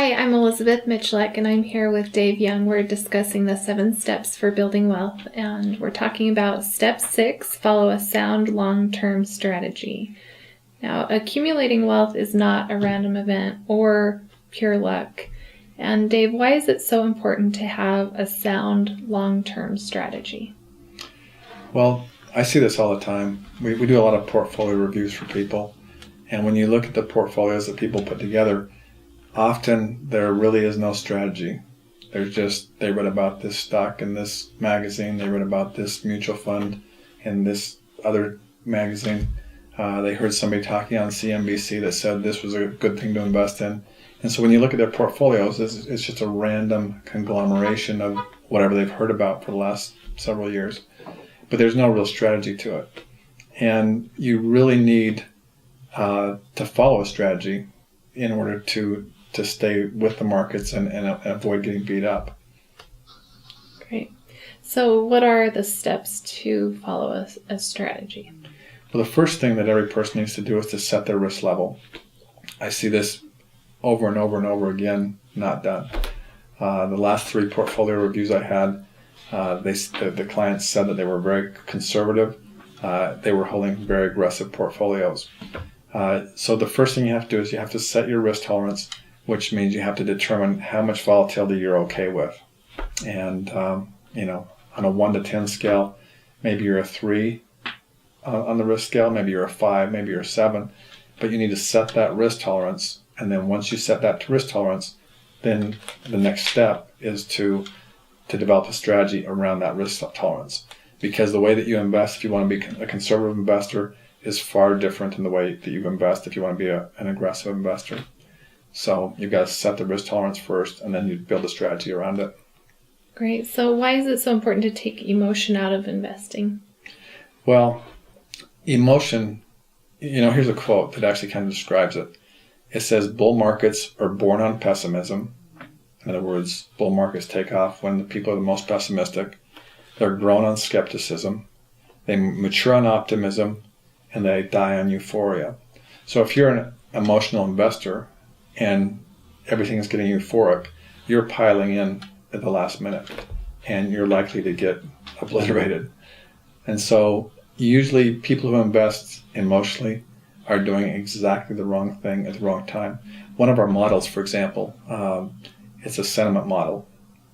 Hi, I'm Elizabeth Mitchleck, and I'm here with Dave Young. We're discussing the 7 steps for building wealth, and we're talking about step 6, follow a sound long-term strategy. Now, accumulating wealth is not a random event or pure luck. And Dave, why is it so important to have a sound long-term strategy? Well, I see this all the time. We do a lot of portfolio reviews for people, and when you look at the portfolios that people put together, often there really is no strategy. There's just, they read about this stock in this magazine, they read about this mutual fund in this other magazine. They heard somebody talking on CNBC that said this was a good thing to invest in. And so when you look at their portfolios, it's just a random conglomeration of whatever they've heard about for the last several years. But there's no real strategy to it. And you really need to follow a strategy in order to stay with the markets and avoid getting beat up. Great. So what are the steps to follow a strategy? Well, the first thing that every person needs to do is to set their risk level. I see this over and over and over again, not done. The last 3 portfolio reviews I had, the clients said that they were very conservative. They were holding very aggressive portfolios. So the first thing you have to do is you have to set your risk tolerance, which means you have to determine how much volatility you're okay with. And, on a 1 to 10 scale, maybe you're a 3 on the risk scale, maybe you're a 5, maybe you're a 7, but you need to set that risk tolerance. And then once you set that risk tolerance, then the next step is to develop a strategy around that risk tolerance. Because the way that you invest, if you want to be a conservative investor, is far different than the way that you invest if you want to be an aggressive investor. So you've got to set the risk tolerance first, and then you build a strategy around it. Great. So why is it so important to take emotion out of investing? Well, emotion, here's a quote that actually kind of describes it. It says, bull markets are born on pessimism. In other words, bull markets take off when the people are the most pessimistic. They're grown on skepticism. They mature on optimism, and they die on euphoria. So if you're an emotional investor and everything is getting euphoric, you're piling in at the last minute, and you're likely to get obliterated. And so usually people who invest emotionally are doing exactly the wrong thing at the wrong time. One of our models, for example, it's a sentiment model,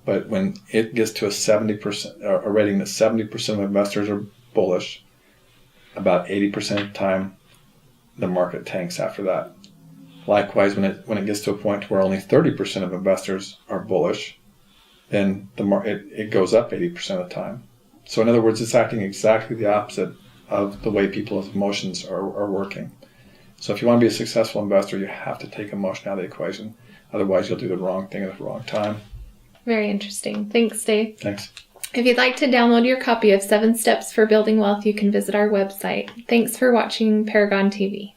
but when it gets to a rating that 70% of investors are bullish, about 80% of the time the market tanks after that. Likewise, when it gets to a point where only 30% of investors are bullish, then it goes up 80% of the time. So in other words, it's acting exactly the opposite of the way people's emotions are working. So if you want to be a successful investor, you have to take emotion out of the equation. Otherwise, you'll do the wrong thing at the wrong time. Very interesting. Thanks, Dave. Thanks. If you'd like to download your copy of 7 Steps for Building Wealth, you can visit our website. Thanks for watching Paragon TV.